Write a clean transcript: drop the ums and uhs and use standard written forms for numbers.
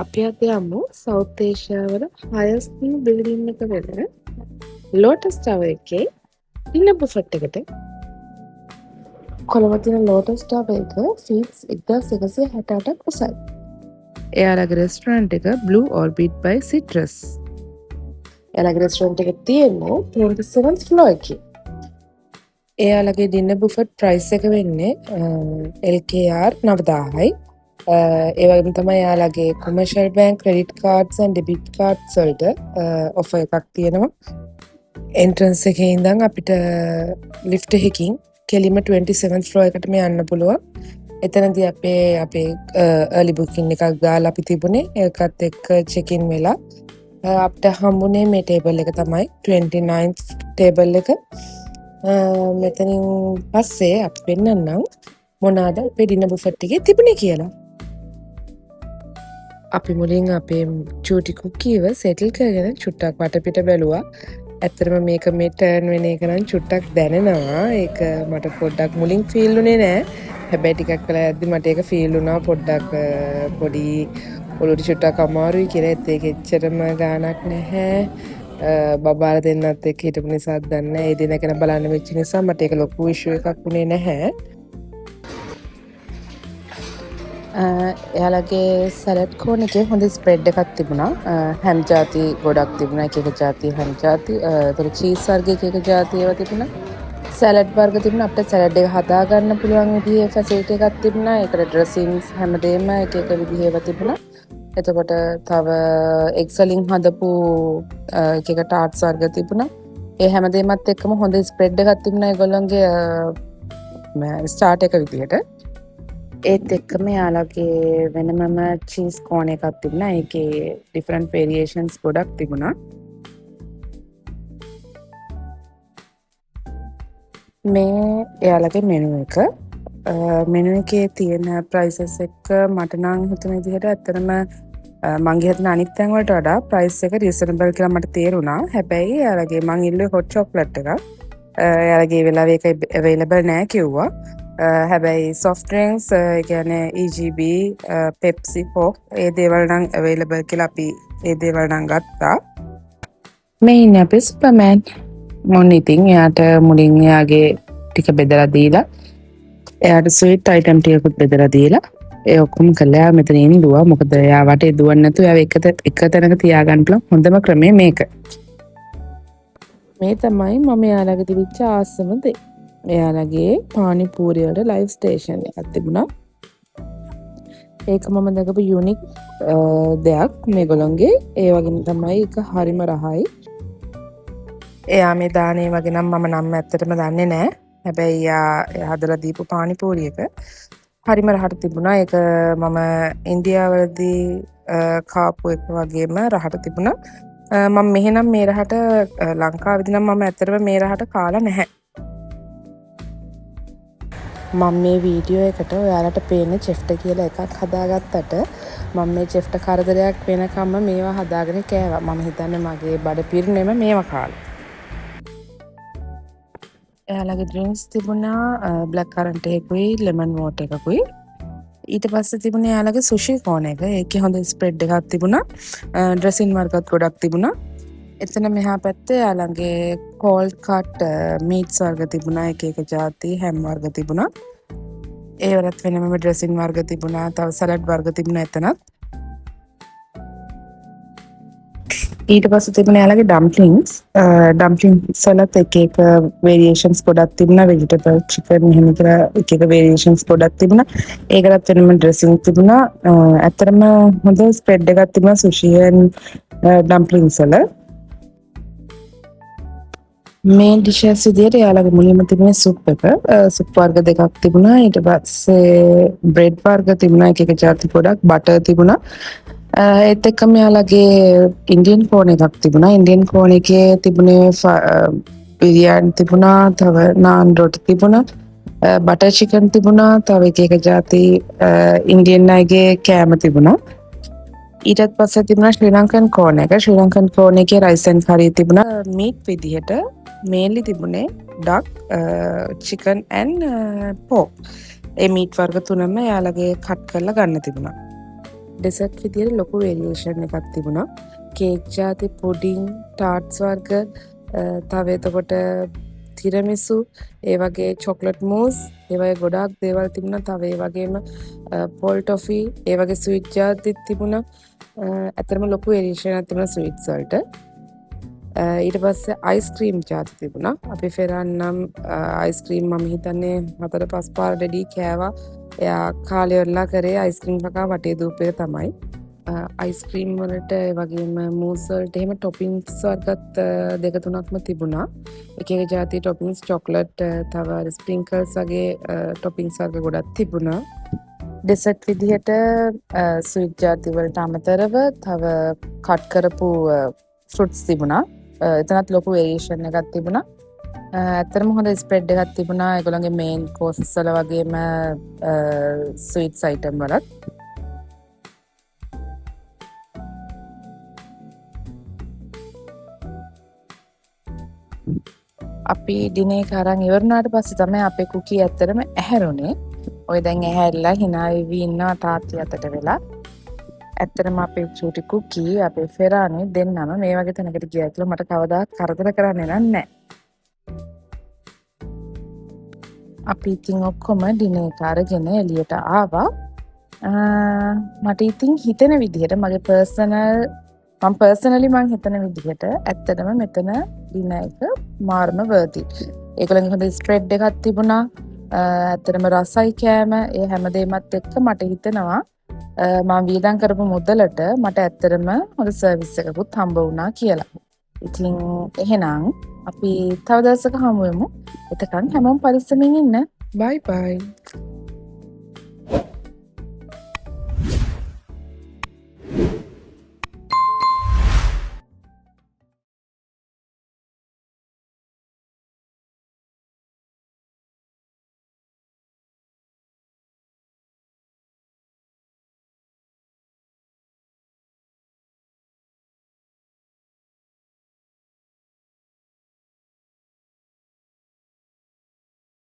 අපි අද යමු සවුත් ඒෂියාවල හයස්ම බිල්ඩින් එක වෙන ලෝටස් ටවර් එකේ ඩිනර් බුෆට් එකට. කොළඹ තියෙන ලෝටස් ටවර් එක ෆීට්ස් 1168ක් උසයි. එයාලගේ රෙස්ටොරන්ට් එක Blue Orbit by Citrus. එයාලගේ රෙස්ටොරන්ට් එක තියෙන්නේ 27th floor එකේ. එයාලගේ ඩිනර් බුෆට් ප්‍රයිස් එක වෙන්නේ LKR 9000යි. ඒ වගේම තමයි යාලගේ commercial bank credit cards and debit cards වලට ඔෆර් එකක් තියෙනවා. එන්ට්‍රන්ස් එකේ ඉඳන් අපිට ලිෆ්ට් එකකින් කෙලිම 27th floor එකටම යන්න පුළුවන්. එතනදී අපේ early booking එකක් දාලා අපි තිබුණේ. ඒකත් එක්ක check in වෙලා අපිට හම්බුනේ මේ ටේබල් එක තමයි 29th ටේබල් එක. මෙතනින් පස්සේ අපි පෙන්නන්නම් මොනවාද අපේ ඩිනර් බුෆට් එකේ තිබුණේ කියලා. අපි මුලින් අපේ චූටි කුකීව සෙටල් කරගෙන චුට්ටක් වටපිට බැලුවා. ඇත්තටම මේක මේ ටර්න් වෙන එක නම් චුට්ටක් දැනෙනවා. ඒක මට පොඩ්ඩක් මුලින් ෆීල් උනේ නෑ. හැබැයි ටිකක් වෙලා යද්දි මට ඒක ෆීල් වුණා පොඩ්ඩක් පොඩි ඔලුවට චුට්ටක් අමාරුයි කියලා. ඒක එච්චරම ගාණක් නැහැ. බබාලා දෙන්නත් එක්ක හිටපු නිසාත් දන්නේ නැහැ. ඒ දින ගැන බලන්න වෙච්ච නිසා මට ඒක ලොකු ඉෂුව එකක් වුණේ නැහැ. එයාලගේ සැලඩ් කෝන් එකේ හොඳ ස්ප්‍රෙඩ් එකක් තිබුණා. හැම් ජාති ගොඩක් තිබුණා. එක ජාති හැම් ජාති. ඒතර චීස් වර්ග එක ජාති ඒවා තිබුණා. සැලඩ් වර්ග තිබුණා. අපිට සැලඩ් එක හදා ගන්න පුළුවන් විදිහේ ෆැසිලිටි එකක් තිබුණා. ඒකට ඩ්‍රෙසින්ග්ස් හැමදේම එක විදිහේ ඒවා තිබුණා. එතකොට තව එග්ස් වලින් හදපු එක ටාර්ට්ස් වර්ග තිබුණා. ඒ හැමදේමත් එක්කම හොඳ ස්ප්‍රෙඩ් එකක් තිබුණා ඒගොල්ලන්ගේ ස්ටාර්ට් එක විදිහට. ඒත් එක්කම යාලගේ වෙනමම චීස් කෝන් එකක් තිබුණා. ඒකේ ඩිෆරන්ට් වේරියේෂන්ස් ගොඩක් තිබුණා. මේ එයාලගේ මෙනු එක. මෙනු එකේ තියෙන ප්‍රයිසස් එක මට නම් හිතන විදිහට ඇත්තටම මං ගියත් අනිත් තැන් වලට වඩා ප්‍රයිස් එක රීසනබල් කියලා මට තේරුණා. හැබැයි එයාලගේ මං ඉල්ලුවේ හොට් චොක්ලට් එකක්. එයාලගේ වෙලාවේ ඒක අවైలබල් නෑ කිව්වා. හැබැයි soft drinks කියන්නේ EGB, Pepsi, Coke ඒ දේවල් නම් අවైలබල් කියලා අපි ඒ දේවල් නම් ගත්තා. මේ ඉන්නේ අපේ සුපර්මෑන්. මොන් ඉතින් එයාට මුලින් එයාගේ ටික බෙදලා දීලා එයාට ස්වීට් අයිටම් ටිකකුත් බෙදලා දීලා ඒ ඔක්කොම කළා. මෙතන ඉන්දුවා. මොකද එයා වටේ දුවන්නේ නැතුව එයාව එක තැනක තියාගන්න පුළුවන් හොඳම ක්‍රමය මේක. මේ තමයි මම එයාලගේ තිබිච්ච ආසම දේ. එයාලගේ පානිපූරි වල ලයිව් ස්ටේෂන් එකක් තිබුණා. ඒක මම දැකපු යුනික් දෙයක් මේගොල්ලන්ගේ. ඒ වගේම තමයි ඒක හරිම රහයි. එයා මේ දානේ වගේ නම් මම නම් ඇත්තටම දන්නේ නැහැ. හැබැයි එයා හදලා දීපු පානිපූරි එක හරිම රහට තිබුණා. ඒක මම ඉන්දියාවලදී කාපු එක වගේම රහට තිබුණා. මම මෙහෙනම් මේ රහට ලංකාවේදී නම් මම ඇත්තටම මේ රහට කාලා නැහැ. මම මේ වීඩියෝ එකට ඔයාලට පේන චෙෆ්ට කියලා එකක් හදාගත්තට මම මේ චෙෆ්ට කරදරයක් වෙනකම්ම මේවා හදාගෙන කෑවා. මම හිතන්නේ මගේ බඩ පිරුණෙම මේවා කාලා. එයාලගේ ඩ්‍රින්ක්ස් තිබුණා බ්ලැක් කරන්ට් එකකුයි ලෙමන් වෝටර් එකකුයි. ඊට පස්සේ තිබුණේ එයාලගේ සුෂි කෝන් එක. ඒකේ හොඳ ස්ප්‍රෙඩ් එකක් තිබුණා. ඩ්‍රෙසින් වර්ගත් ගොඩක් තිබුණා. එතන මෙහා පැත්තේ යාළගේ කෝල්ඩ් කට් මීට්ස් වර්ග තිබුණා. එක ජාති හැම් වර්ග තිබුණා. ඒ වලත් වෙනම ඩ්‍රෙසින් වර්ග තිබුණා. තව සලාඩ් වර්ග තිබුණා එතනත්. ඊට පස්සේ තිබුණේ යාළගේ ඩම්ප්ලින්ග්ස්. ඩම්ප්ලින්ග්ස් වලත් එක වේරියේෂන්ස් ගොඩක් තිබුණා. වෙජිටබල් චිකන් එහෙම කියලා එක වේරියේෂන්ස් ගොඩක් තිබුණා. ඒකලත් වෙනම ඩ්‍රෙසින් තිබුණා. ඇත්තටම හොඳ ස්ප්‍රෙඩ් එකක් තිබුණා සුෂි ඩම්ප්ලින්ග්ස් වල. මේ ඩිෂස් විදියට යාළගේ මුලින්ම තිබුණේ සුප් එක. සුප් වර්ග දෙකක් තිබුණා. ඊට පස්සේ බ්‍රෙඩ් වර්ග තිබුණා. එක ජාති ගොඩක් බටර් තිබුණා. ඒත් එක්කම යාළගේ ඉන්දියන් කෝන් එකක් තිබුණා. ඉන්දියන් කෝන් එකේ තිබුණේ බිරියානි තිබුණා. තව නාන් රොටි තිබුණා. බටර් චිකන් තිබුණා. තව එක ජාති ඉන්දියන් අයගේ කෑම තිබුණා. ඊටත් පස්සේ තිබුණා ශ්‍රී ලංකන් කෝන් එක. ශ්‍රී ලංකන් කෝන් එකේ රයිස් ඇන්ඩ් කරි තිබුණා. මීට් විදිහට මේන්ලි තිබුණේ ඩක්, චිකන් ඇන්ඩ් පෝක්. ඒ මීට් වර්ග තුනම යාළගේ කට් කරලා ගන්න තිබුණා. ඩෙසර්ට් විදියට ලොකු වේරියේෂන් එකක් තිබුණා. කේක් ජාති, පුඩින්, ටාර්ට්ස් වර්ග, තව එතකොට තිරමිසු, ඒ වගේ චොක්ලට් මූස්, ඒ වගේ ගොඩාක් දේවල් තිබුණා. තව ඒ වගේම පොල් ටොෆී, ඒ වගේ ස්වීට් ජාතිත් තිබුණා. ඇත්තටම ලොකු වේරියේෂන් එකක් තිබුණා ස්වීට්ස් වලට. ඊට පස්සේ අයිස්ක්‍රීම් ජාති තිබුණා. අපි ෆෙරන්නම් අයිස්ක්‍රීම් මම හිතන්නේ 4-5 පාර ඩෙඩි කෑවා. එයා කාලය වෙලා කරේ අයිස්ක්‍රීම් කකා වටේ දූපේ තමයි. අයිස්ක්‍රීම් වලට ඒ වගේම මූස් වලට එහෙම ටොපින්ස් වර්ගත් 2-3ක්ම තිබුණා. එක එක ජාතිය ටොපින්ස් චොක්ලට් තව ස්ප්‍රින්කල්ස් වගේ ටොපින්ස් වර්ග ගොඩක් තිබුණා. ඩෙසර්ට් විදිහට ස්වීට් ජාති වලට අමතරව තව කට් කරපු ෆෘට්ස් තිබුණා. එතනත් ලොකු වේරියේෂන් එකක් තිබුණා. ඇත්තටම හොඳ ස්ප්‍රෙඩ් එකක් තිබුණා ඒගොල්ලන්ගේ මේන් කෝසස් වල වගේම ස්වීට්ස් අයිටම් වලත්. අපි ඩිනර් එක අරන් ඉවරනාට පස්සේ තමයි අපේ කුකී ඇත්තටම ඇහැරුනේ. ඔය දැන් ඇහැරිලා hina වෙවි ඉන්නවා තාත්ති අතට වෙලා. ඇත්තටම අපේ චූටි කුකී අපේ ෆෙරානේ දෙන්නම මේ වගේ තැනකට ගියා කියලා මට කවදාත් කරදර කරන්නේ නැහැ. අපි ඉතින් ඔක්කොම ඩිනර් එක අරගෙන එළියට ආවා. මට ඉතින් හිතෙන විදිහට මගේ පර්සනලි මං හිතන විදිහට ඇත්තටම මෙතන ඩිනර් එක මාර්ම worth it. ඒගොල්ලන්ගේ හොඳ ස්ප්‍රෙඩ් එකක් තිබුණා. ඇත්තටම රසයි කෑම ඒ හැමදේමත් එක්ක මට හිතෙනවා මම වියදම් කරපු මුදලට මට ඇත්තටම හොඳ සර්විස් එකකුත් හම්බ වුණා කියලා. ඉතින් එහෙනම් අපි තව දවසක හමු වෙමු. එතකන් හැමෝම පරිස්සමින් ඉන්න. බයි බයි.